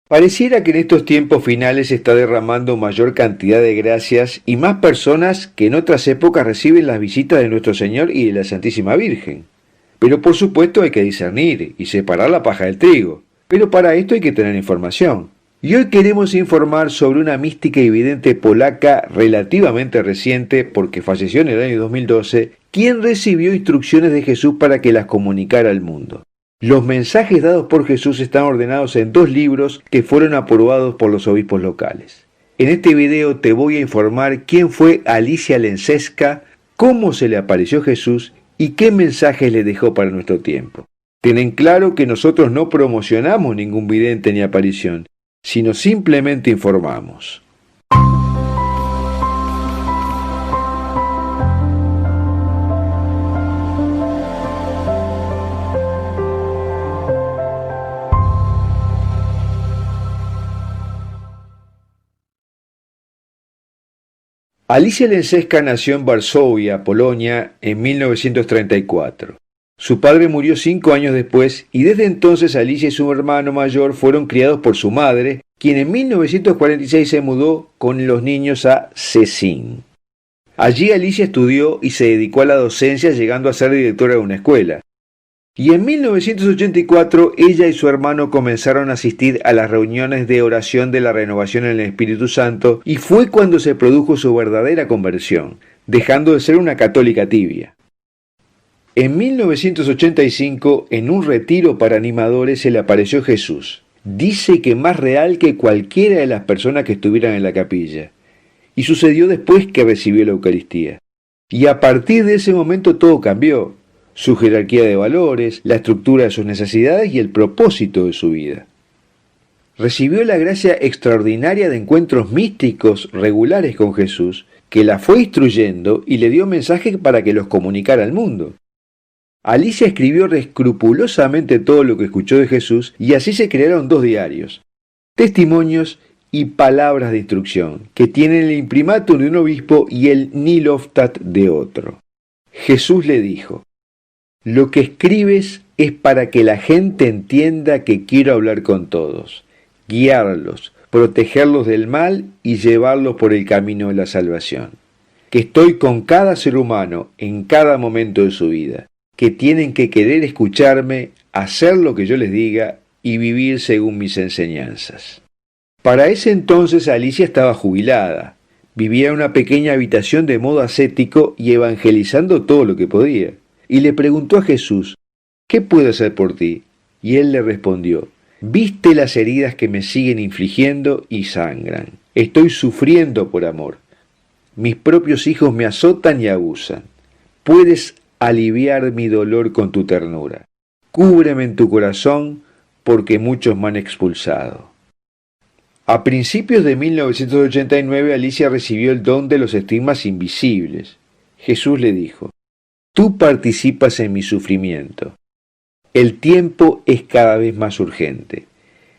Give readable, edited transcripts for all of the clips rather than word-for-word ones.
Pareciera que en estos tiempos finales se está derramando mayor cantidad de gracias y más personas que en otras épocas reciben las visitas de nuestro Señor y de la Santísima Virgen. Pero por supuesto hay que discernir y separar la paja del trigo. Pero para esto hay que tener información. Y hoy queremos informar sobre una mística y vidente polaca relativamente reciente, porque falleció en el año 2012, quien recibió instrucciones de Jesús para que las comunicara al mundo. Los mensajes dados por Jesús están ordenados en 2 libros que fueron aprobados por los obispos locales. En este video te voy a informar quién fue Alicia Lenseska, cómo se le apareció Jesús y qué mensajes le dejó para nuestro tiempo. Ten en claro que nosotros no promocionamos ningún vidente ni aparición, sino simplemente informamos. Alicia Lenseska nació en Varsovia, Polonia, en 1934. Su padre murió 5 años después y desde entonces Alicia y su hermano mayor fueron criados por su madre, quien en 1946 se mudó con los niños a Szczecin. Allí Alicia estudió y se dedicó a la docencia, llegando a ser directora de una escuela. Y en 1984 ella y su hermano comenzaron a asistir a las reuniones de oración de la renovación en el Espíritu Santo y fue cuando se produjo su verdadera conversión, dejando de ser una católica tibia. En 1985, en un retiro para animadores, se le apareció Jesús. Dice que más real que cualquiera de las personas que estuvieran en la capilla. Y sucedió después que recibió la Eucaristía. Y a partir de ese momento todo cambió. Su jerarquía de valores, la estructura de sus necesidades y el propósito de su vida. Recibió la gracia extraordinaria de encuentros místicos regulares con Jesús, que la fue instruyendo y le dio mensajes para que los comunicara al mundo. Alicia escribió escrupulosamente todo lo que escuchó de Jesús y así se crearon 2 diarios, testimonios y palabras de instrucción, que tienen el imprimatur de un obispo y el niloftat de otro. Jesús le dijo: lo que escribes es para que la gente entienda que quiero hablar con todos, guiarlos, protegerlos del mal y llevarlos por el camino de la salvación. Que estoy con cada ser humano en cada momento de su vida, que tienen que querer escucharme, hacer lo que yo les diga y vivir según mis enseñanzas. Para ese entonces Alicia estaba jubilada, vivía en una pequeña habitación de modo ascético y evangelizando todo lo que podía. Y le preguntó a Jesús: ¿qué puedo hacer por ti? Y él le respondió: viste las heridas que me siguen infligiendo y sangran. Estoy sufriendo por amor. Mis propios hijos me azotan y abusan. Puedes aliviar mi dolor con tu ternura. Cúbreme en tu corazón, porque muchos me han expulsado. A principios de 1989 Alicia recibió el don de los estigmas invisibles. Jesús le dijo: tú participas en mi sufrimiento. El tiempo es cada vez más urgente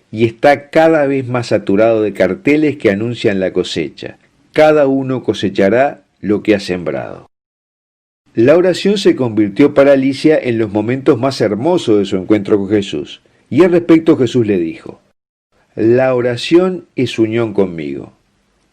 y está cada vez más saturado de carteles que anuncian la cosecha. Cada uno cosechará lo que ha sembrado. La oración se convirtió para Alicia en los momentos más hermosos de su encuentro con Jesús. Y al respecto Jesús le dijo: la oración es unión conmigo.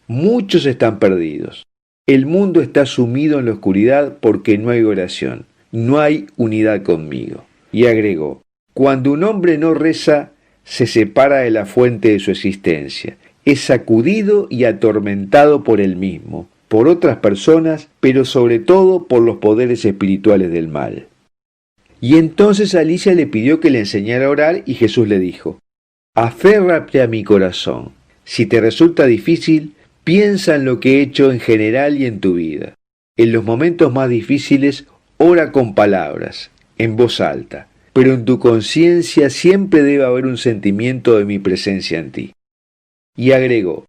Muchos están perdidos. El mundo está sumido en la oscuridad porque no hay oración, no hay unidad conmigo. Y agregó: cuando un hombre no reza, se separa de la fuente de su existencia, es sacudido y atormentado por él mismo, por otras personas, pero sobre todo por los poderes espirituales del mal. Y entonces Alicia le pidió que le enseñara a orar y Jesús le dijo: aférrate a mi corazón. Si te resulta difícil, piensa en lo que he hecho en general y en tu vida. En los momentos más difíciles, ora con palabras, en voz alta, pero en tu conciencia siempre debe haber un sentimiento de mi presencia en ti. Y agregó: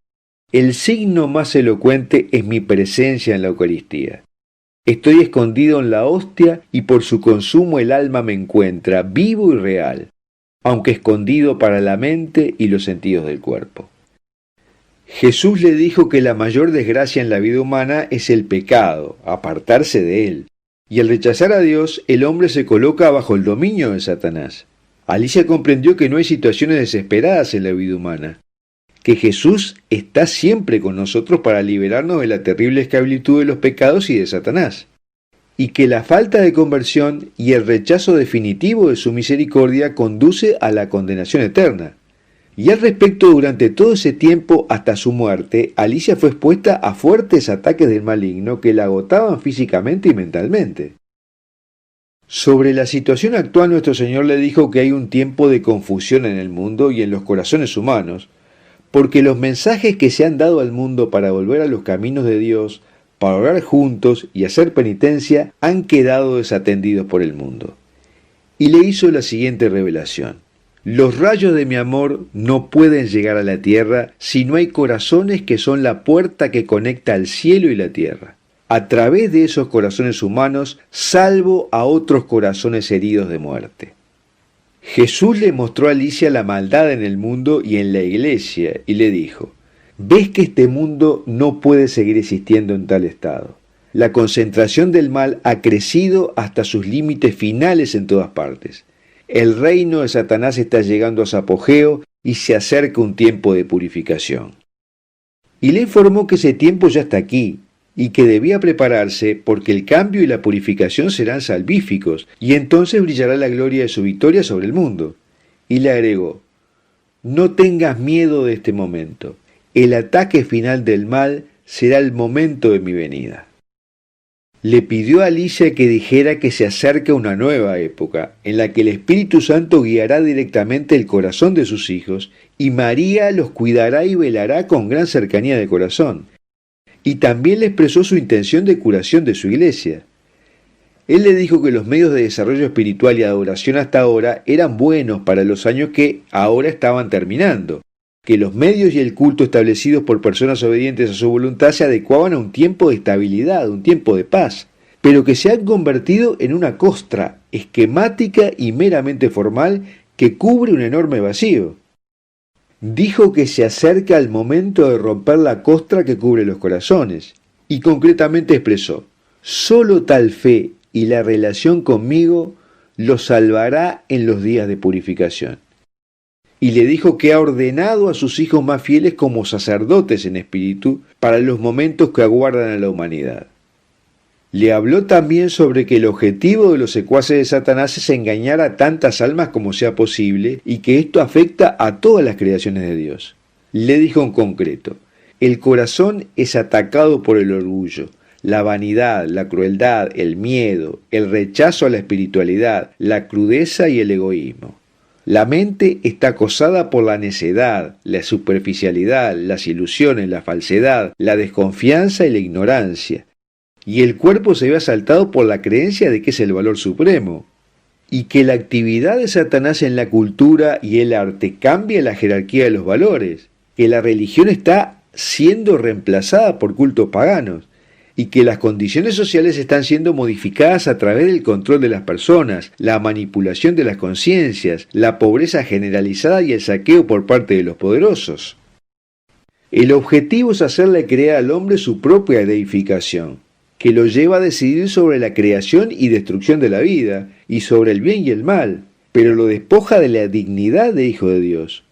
el signo más elocuente es mi presencia en la Eucaristía. Estoy escondido en la hostia y por su consumo el alma me encuentra vivo y real, aunque escondido para la mente y los sentidos del cuerpo. Jesús le dijo que la mayor desgracia en la vida humana es el pecado, apartarse de él, y al rechazar a Dios, el hombre se coloca bajo el dominio de Satanás. Alicia comprendió que no hay situaciones desesperadas en la vida humana, que Jesús está siempre con nosotros para liberarnos de la terrible esclavitud de los pecados y de Satanás, y que la falta de conversión y el rechazo definitivo de su misericordia conduce a la condenación eterna. Y al respecto, durante todo ese tiempo hasta su muerte, Alicia fue expuesta a fuertes ataques del maligno que la agotaban físicamente y mentalmente. Sobre la situación actual, nuestro Señor le dijo que hay un tiempo de confusión en el mundo y en los corazones humanos, porque los mensajes que se han dado al mundo para volver a los caminos de Dios, para orar juntos y hacer penitencia, han quedado desatendidos por el mundo. Y le hizo la siguiente revelación: los rayos de mi amor no pueden llegar a la tierra si no hay corazones que son la puerta que conecta al cielo y la tierra. A través de esos corazones humanos, salvo a otros corazones heridos de muerte. Jesús le mostró a Alicia la maldad en el mundo y en la iglesia, y le dijo: ¿ves que este mundo no puede seguir existiendo en tal estado? La concentración del mal ha crecido hasta sus límites finales en todas partes. El reino de Satanás está llegando a su apogeo y se acerca un tiempo de purificación. Y le informó que ese tiempo ya está aquí, y que debía prepararse porque el cambio y la purificación serán salvíficos, y entonces brillará la gloria de su victoria sobre el mundo. Y le agregó: no tengas miedo de este momento. El ataque final del mal será el momento de mi venida. Le pidió a Alicia que dijera que se acerca una nueva época, en la que el Espíritu Santo guiará directamente el corazón de sus hijos, y María los cuidará y velará con gran cercanía de corazón. Y también le expresó su intención de curación de su iglesia. Él le dijo que los medios de desarrollo espiritual y adoración hasta ahora eran buenos para los años que ahora estaban terminando, que los medios y el culto establecidos por personas obedientes a su voluntad se adecuaban a un tiempo de estabilidad, un tiempo de paz, pero que se han convertido en una costra esquemática y meramente formal que cubre un enorme vacío. Dijo que se acerca el momento de romper la costra que cubre los corazones, y concretamente expresó: solo tal fe y la relación conmigo los salvará en los días de purificación. Y le dijo que ha ordenado a sus hijos más fieles como sacerdotes en espíritu para los momentos que aguardan a la humanidad. Le habló también sobre que el objetivo de los secuaces de Satanás es engañar a tantas almas como sea posible y que esto afecta a todas las creaciones de Dios. Le dijo en concreto: el corazón es atacado por el orgullo, la vanidad, la crueldad, el miedo, el rechazo a la espiritualidad, la crudeza y el egoísmo. La mente está acosada por la necedad, la superficialidad, las ilusiones, la falsedad, la desconfianza y la ignorancia. Y el cuerpo se ve asaltado por la creencia de que es el valor supremo, y que la actividad de Satanás en la cultura y el arte cambia la jerarquía de los valores, que la religión está siendo reemplazada por cultos paganos, y que las condiciones sociales están siendo modificadas a través del control de las personas, la manipulación de las conciencias, la pobreza generalizada y el saqueo por parte de los poderosos. El objetivo es hacerle creer al hombre su propia deificación, que lo lleva a decidir sobre la creación y destrucción de la vida, y sobre el bien y el mal, pero lo despoja de la dignidad de hijo de Dios.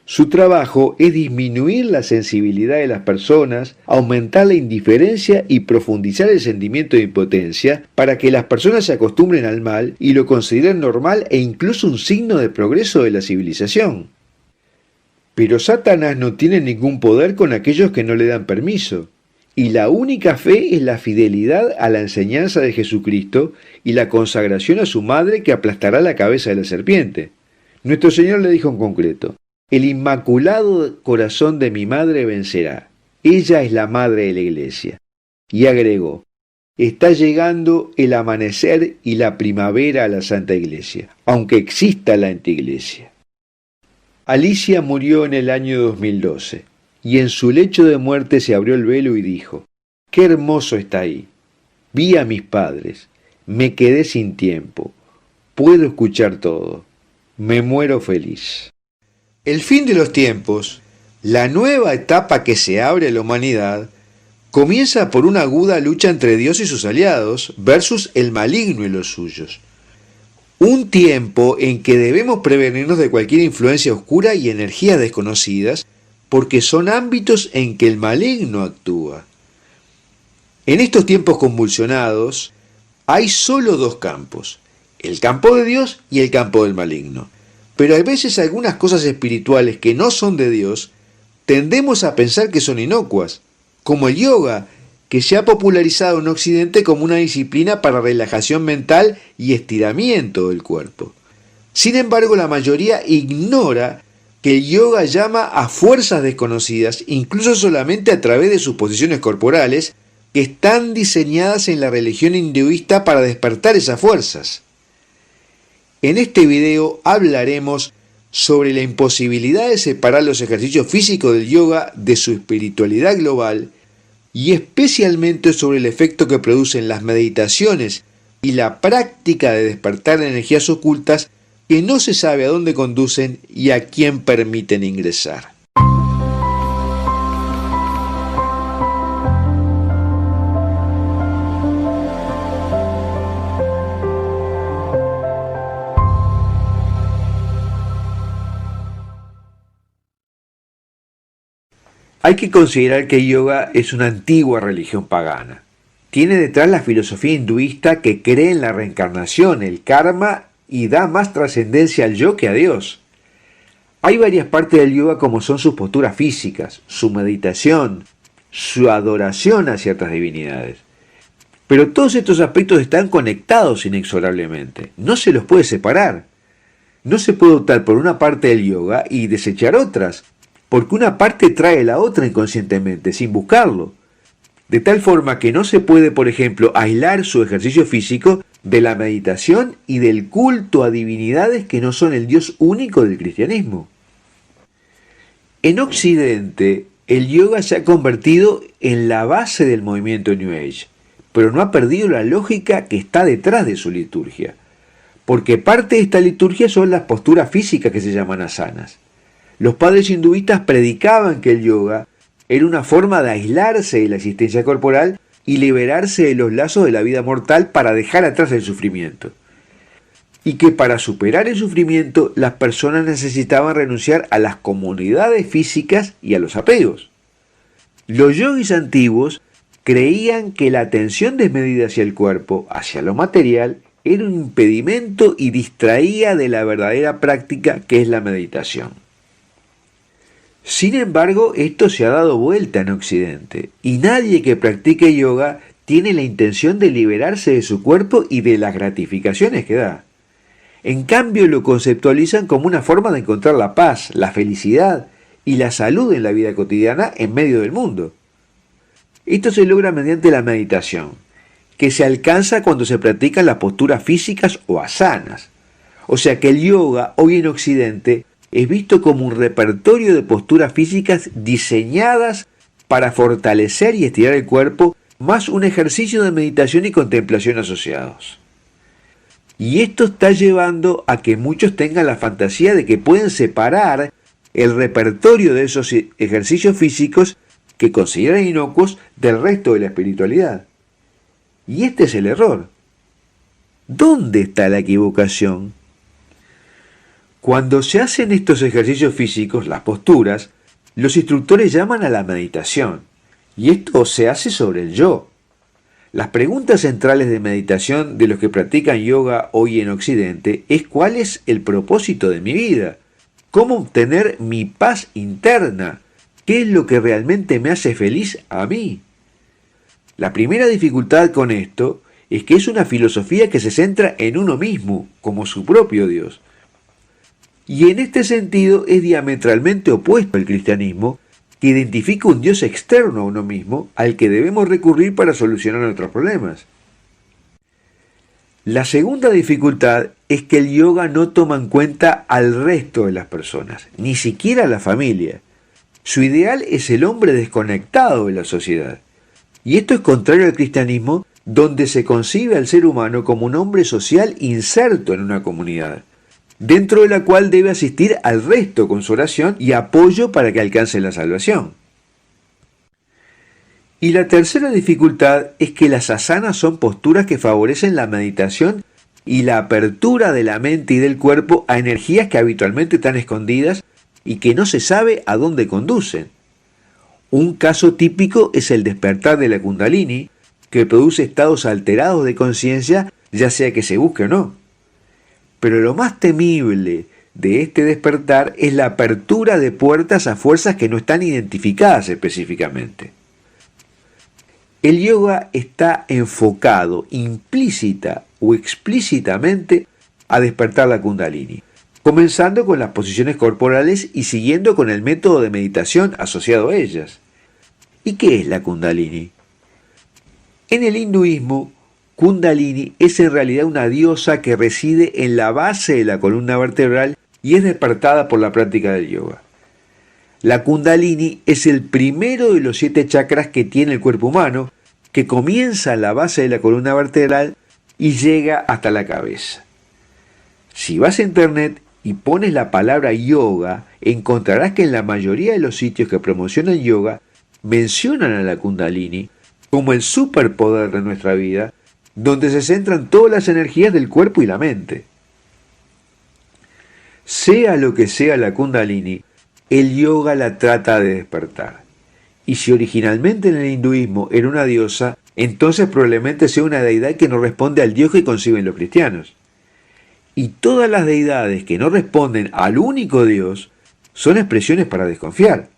Su trabajo es disminuir la sensibilidad de las personas, aumentar la indiferencia y profundizar el sentimiento de impotencia para que las personas se acostumbren al mal y lo consideren normal e incluso un signo de progreso de la civilización. Pero Satanás no tiene ningún poder con aquellos que no le dan permiso. Y la única fe es la fidelidad a la enseñanza de Jesucristo y la consagración a su madre que aplastará la cabeza de la serpiente. Nuestro Señor le dijo en concreto: el inmaculado corazón de mi madre vencerá. Ella es la madre de la iglesia. Y agregó: está llegando el amanecer y la primavera a la Santa Iglesia, aunque exista la antiiglesia. Alicia murió en el año 2012. Y en su lecho de muerte se abrió el velo y dijo: ¡qué hermoso está ahí! Vi a mis padres, me quedé sin tiempo, puedo escuchar todo, me muero feliz. El fin de los tiempos, la nueva etapa que se abre a la humanidad, comienza por una aguda lucha entre Dios y sus aliados versus el maligno y los suyos. Un tiempo en que debemos prevenirnos de cualquier influencia oscura y energías desconocidas, porque son ámbitos en que el maligno actúa. En estos tiempos convulsionados, hay solo dos campos, el campo de Dios y el campo del maligno. Pero hay veces algunas cosas espirituales que no son de Dios, tendemos a pensar que son inocuas, como el yoga, que se ha popularizado en Occidente como una disciplina para relajación mental y estiramiento del cuerpo. Sin embargo, la mayoría ignora que el yoga llama a fuerzas desconocidas, incluso solamente a través de sus posiciones corporales, que están diseñadas en la religión hinduista para despertar esas fuerzas. En este video hablaremos sobre la imposibilidad de separar los ejercicios físicos del yoga de su espiritualidad global y especialmente sobre el efecto que producen las meditaciones y la práctica de despertar energías ocultas que no se sabe a dónde conducen y a quién permiten ingresar. Hay que considerar que el yoga es una antigua religión pagana. Tiene detrás la filosofía hinduista que cree en la reencarnación, el karma y da más trascendencia al yo que a Dios. Hay varias partes del yoga como son sus posturas físicas, su meditación, su adoración a ciertas divinidades. Pero todos estos aspectos están conectados inexorablemente. No se los puede separar. No se puede optar por una parte del yoga y desechar otras, porque una parte trae la otra inconscientemente, sin buscarlo. De tal forma que no se puede, por ejemplo, aislar su ejercicio físico de la meditación y del culto a divinidades que no son el Dios único del cristianismo. En Occidente, el yoga se ha convertido en la base del movimiento New Age, pero no ha perdido la lógica que está detrás de su liturgia, porque parte de esta liturgia son las posturas físicas que se llaman asanas. Los padres hinduistas predicaban que el yoga era una forma de aislarse de la existencia corporal y liberarse de los lazos de la vida mortal para dejar atrás el sufrimiento. Y que para superar el sufrimiento las personas necesitaban renunciar a las comodidades físicas y a los apegos. Los yogis antiguos creían que la atención desmedida hacia el cuerpo, hacia lo material, era un impedimento y distraía de la verdadera práctica que es la meditación. Sin embargo, esto se ha dado vuelta en Occidente, y nadie que practique yoga tiene la intención de liberarse de su cuerpo y de las gratificaciones que da. En cambio, lo conceptualizan como una forma de encontrar la paz, la felicidad y la salud en la vida cotidiana en medio del mundo. Esto se logra mediante la meditación, que se alcanza cuando se practican las posturas físicas o asanas. O sea que el yoga hoy en Occidente es visto como un repertorio de posturas físicas diseñadas para fortalecer y estirar el cuerpo, más un ejercicio de meditación y contemplación asociados. Y esto está llevando a que muchos tengan la fantasía de que pueden separar el repertorio de esos ejercicios físicos que consideran inocuos del resto de la espiritualidad. Y este es el error. ¿Dónde está la equivocación? Cuando se hacen estos ejercicios físicos, las posturas, los instructores llaman a la meditación, y esto se hace sobre el yo. Las preguntas centrales de meditación de los que practican yoga hoy en Occidente es ¿cuál es el propósito de mi vida? ¿Cómo obtener mi paz interna? ¿Qué es lo que realmente me hace feliz a mí? La primera dificultad con esto es que es una filosofía que se centra en uno mismo, como su propio Dios. Y en este sentido es diametralmente opuesto al cristianismo, que identifica un Dios externo a uno mismo al que debemos recurrir para solucionar nuestros problemas. La segunda dificultad es que el yoga no toma en cuenta al resto de las personas, ni siquiera a la familia. Su ideal es el hombre desconectado de la sociedad. Y esto es contrario al cristianismo, donde se concibe al ser humano como un hombre social inserto en una comunidad, dentro de la cual debe asistir al resto con su oración y apoyo para que alcance la salvación. Y la tercera dificultad es que las asanas son posturas que favorecen la meditación y la apertura de la mente y del cuerpo a energías que habitualmente están escondidas y que no se sabe a dónde conducen. Un caso típico es el despertar de la Kundalini, que produce estados alterados de conciencia, ya sea que se busque o no. Pero lo más temible de este despertar es la apertura de puertas a fuerzas que no están identificadas específicamente. El yoga está enfocado implícita o explícitamente a despertar la Kundalini, comenzando con las posiciones corporales y siguiendo con el método de meditación asociado a ellas. ¿Y qué es la Kundalini? En el hinduismo, Kundalini es en realidad una diosa que reside en la base de la columna vertebral y es despertada por la práctica del yoga. La Kundalini es el primero de los 7 chakras que tiene el cuerpo humano, que comienza en la base de la columna vertebral y llega hasta la cabeza. Si vas a internet y pones la palabra yoga, encontrarás que en la mayoría de los sitios que promocionan yoga mencionan a la Kundalini como el superpoder de nuestra vida, donde se centran todas las energías del cuerpo y la mente. Sea lo que sea la Kundalini, el yoga la trata de despertar. Y si originalmente en el hinduismo era una diosa, entonces probablemente sea una deidad que no responde al Dios que conciben los cristianos. Y todas las deidades que no responden al único Dios son expresiones para desconfiar.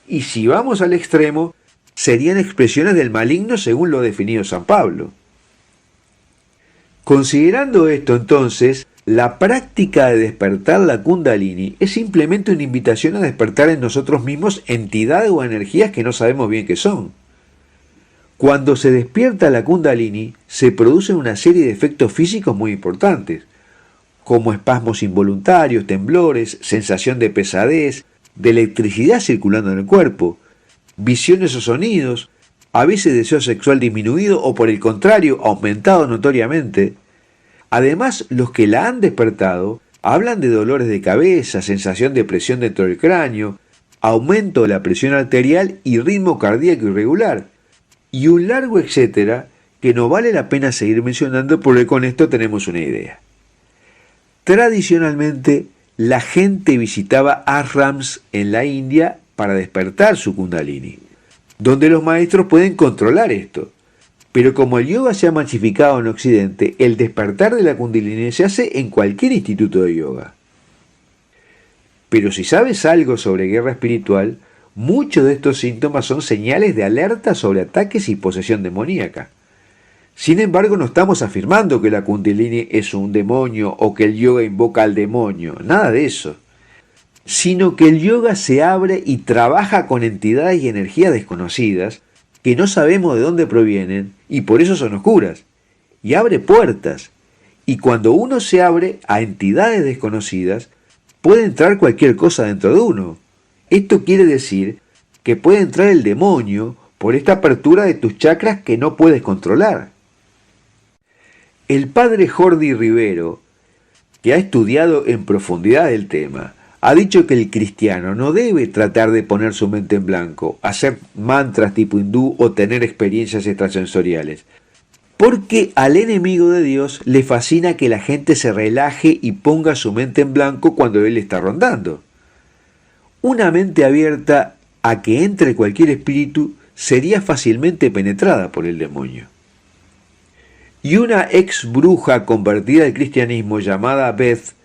Y si vamos al extremo, serían expresiones del maligno según lo ha definido San Pablo. Considerando esto entonces, la práctica de despertar la Kundalini es simplemente una invitación a despertar en nosotros mismos entidades o energías que no sabemos bien qué son. Cuando se despierta la Kundalini, se producen una serie de efectos físicos muy importantes, como espasmos involuntarios, temblores, sensación de pesadez, de electricidad circulando en el cuerpo, visiones o sonidos, a veces deseo sexual disminuido o por el contrario aumentado notoriamente. Además, los que la han despertado hablan de dolores de cabeza, sensación de presión dentro del cráneo, aumento de la presión arterial y ritmo cardíaco irregular, y un largo etcétera que no vale la pena seguir mencionando porque con esto tenemos una idea. Tradicionalmente, la gente visitaba ashrams en la India para despertar su Kundalini, donde los maestros pueden controlar esto. Pero como el yoga se ha masificado en Occidente, el despertar de la Kundalini se hace en cualquier instituto de yoga. Pero si sabes algo sobre guerra espiritual, muchos de estos síntomas son señales de alerta sobre ataques y posesión demoníaca. Sin embargo, no estamos afirmando que la Kundalini es un demonio o que el yoga invoca al demonio, nada de eso. Sino que el yoga se abre y trabaja con entidades y energías desconocidas que no sabemos de dónde provienen y por eso son oscuras, y abre puertas. Y cuando uno se abre a entidades desconocidas, puede entrar cualquier cosa dentro de uno. Esto quiere decir que puede entrar el demonio por esta apertura de tus chakras que no puedes controlar. El padre Jordi Rivero, que ha estudiado en profundidad el tema, ha dicho que el cristiano no debe tratar de poner su mente en blanco, hacer mantras tipo hindú o tener experiencias extrasensoriales, porque al enemigo de Dios le fascina que la gente se relaje y ponga su mente en blanco cuando él está rondando. Una mente abierta a que entre cualquier espíritu sería fácilmente penetrada por el demonio. Y una ex bruja convertida al cristianismo llamada Beth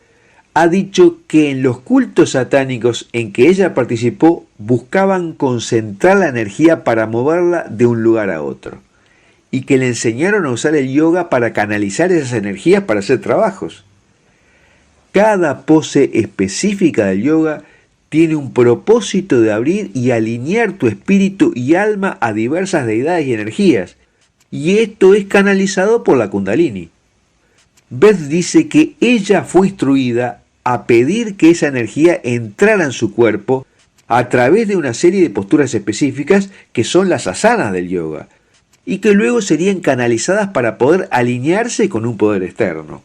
ha dicho que en los cultos satánicos en que ella participó buscaban concentrar la energía para moverla de un lugar a otro, y que le enseñaron a usar el yoga para canalizar esas energías para hacer trabajos. Cada pose específica del yoga tiene un propósito de abrir y alinear tu espíritu y alma a diversas deidades y energías, y esto es canalizado por la Kundalini. Beth dice que ella fue instruida a pedir que esa energía entrara en su cuerpo a través de una serie de posturas específicas que son las asanas del yoga, y que luego serían canalizadas para poder alinearse con un poder externo.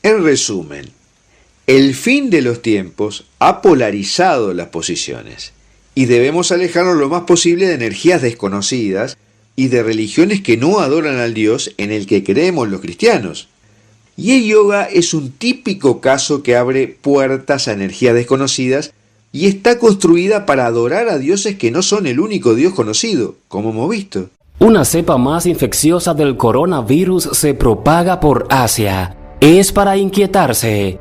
En resumen, el fin de los tiempos ha polarizado las posiciones, y debemos alejarnos lo más posible de energías desconocidas y de religiones que no adoran al Dios en el que creemos los cristianos. Y el yoga es un típico caso que abre puertas a energías desconocidas y está construida para adorar a dioses que no son el único dios conocido, como hemos visto. Una cepa más infecciosa del coronavirus se propaga por Asia. Es para inquietarse.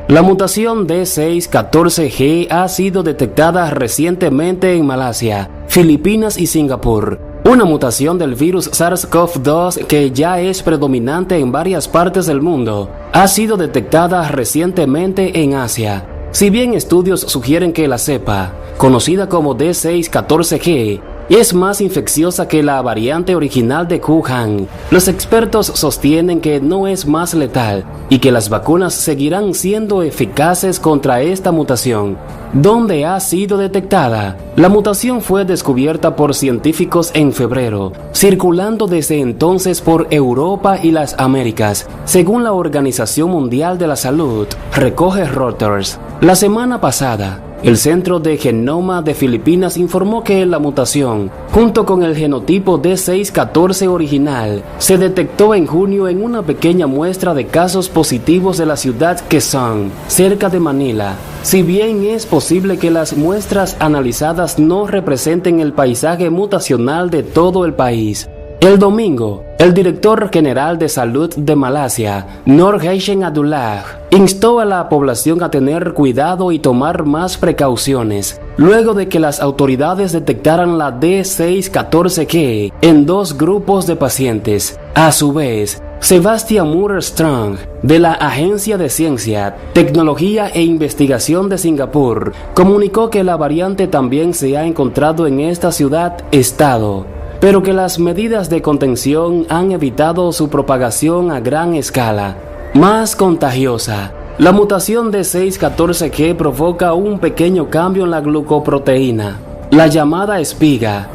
La mutación D614G ha sido detectada recientemente en Malasia, Filipinas y Singapur. Una mutación del virus SARS-CoV-2 que ya es predominante en varias partes del mundo, ha sido detectada recientemente en Asia. Si bien estudios sugieren que la cepa, conocida como D614G, es más infecciosa que la variante original de Wuhan, los expertos sostienen que no es más letal y que las vacunas seguirán siendo eficaces contra esta mutación. ¿Dónde ha sido detectada? La mutación fue descubierta por científicos en febrero, circulando desde entonces por Europa y las Américas, según la Organización Mundial de la Salud, recoge Reuters. La semana pasada, el Centro de Genoma de Filipinas informó que la mutación, junto con el genotipo D614 original, se detectó en junio en una pequeña muestra de casos positivos de la ciudad Quezon, cerca de Manila. Si bien es posible que las muestras analizadas no representen el paisaje mutacional de todo el país, el domingo, el director general de salud de Malasia, Nur Hashim Abdullah, instó a la población a tener cuidado y tomar más precauciones, luego de que las autoridades detectaran la D614G en 2 grupos de pacientes. A su vez, Sebastian Moore-Strong, de la Agencia de Ciencia, Tecnología e Investigación de Singapur, comunicó que la variante también se ha encontrado en esta ciudad-estado, pero que las medidas de contención han evitado su propagación a gran escala. Más contagiosa, la mutación de D614G provoca un pequeño cambio en la glucoproteína, la llamada espiga,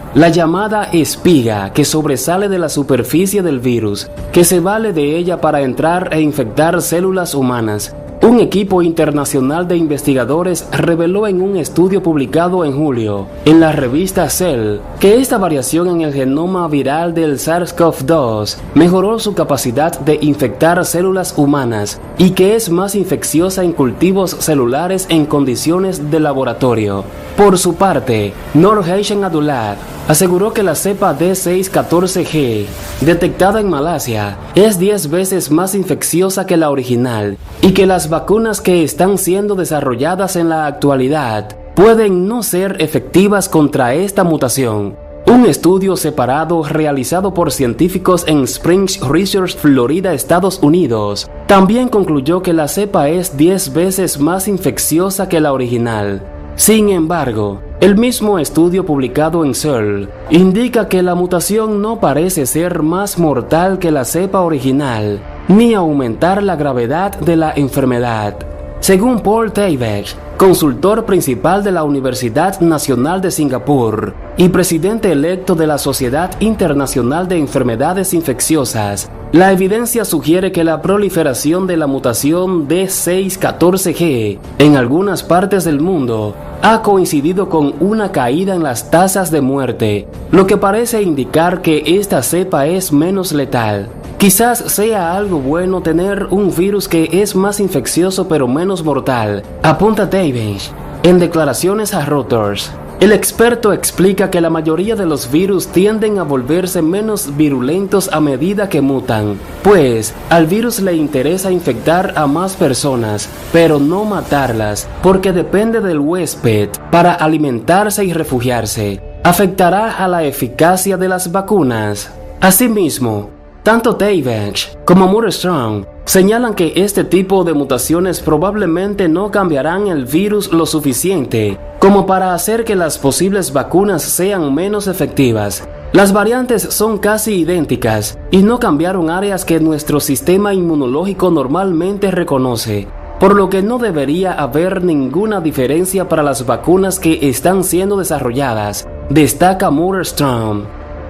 que sobresale de la superficie del virus, que se vale de ella para entrar e infectar células humanas. Un equipo internacional de investigadores reveló en un estudio publicado en julio en la revista Cell que esta variación en el genoma viral del SARS-CoV-2 mejoró su capacidad de infectar células humanas y que es más infecciosa en cultivos celulares en condiciones de laboratorio. Por su parte, Nur Hashim Abdullah aseguró que la cepa D614G, detectada en Malasia, es 10 veces más infecciosa que la original y que las vacunas que están siendo desarrolladas en la actualidad pueden no ser efectivas contra esta mutación. Un estudio separado realizado por científicos en Springs Research, Florida, Estados Unidos, también concluyó que la cepa es 10 veces más infecciosa que la original. Sin embargo, el mismo estudio publicado en Cell indica que la mutación no parece ser más mortal que la cepa original, ni aumentar la gravedad de la enfermedad. Según Paul Taibeck, consultor principal de la Universidad Nacional de Singapur y presidente electo de la Sociedad Internacional de Enfermedades Infecciosas, la evidencia sugiere que la proliferación de la mutación D614G en algunas partes del mundo ha coincidido con una caída en las tasas de muerte, lo que parece indicar que esta cepa es menos letal. Quizás sea algo bueno tener un virus que es más infeccioso pero menos mortal, apunta Davis. En declaraciones a Reuters, el experto explica que la mayoría de los virus tienden a volverse menos virulentos a medida que mutan, pues al virus le interesa infectar a más personas, pero no matarlas, porque depende del huésped para alimentarse y refugiarse. Afectará a la eficacia de las vacunas. Asimismo, tanto Taibeck como Moore-Strong señalan que este tipo de mutaciones probablemente no cambiarán el virus lo suficiente como para hacer que las posibles vacunas sean menos efectivas. Las variantes son casi idénticas y no cambiaron áreas que nuestro sistema inmunológico normalmente reconoce, por lo que no debería haber ninguna diferencia para las vacunas que están siendo desarrolladas, destaca Moore-Strong.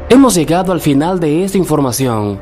Hemos llegado al final de esta información.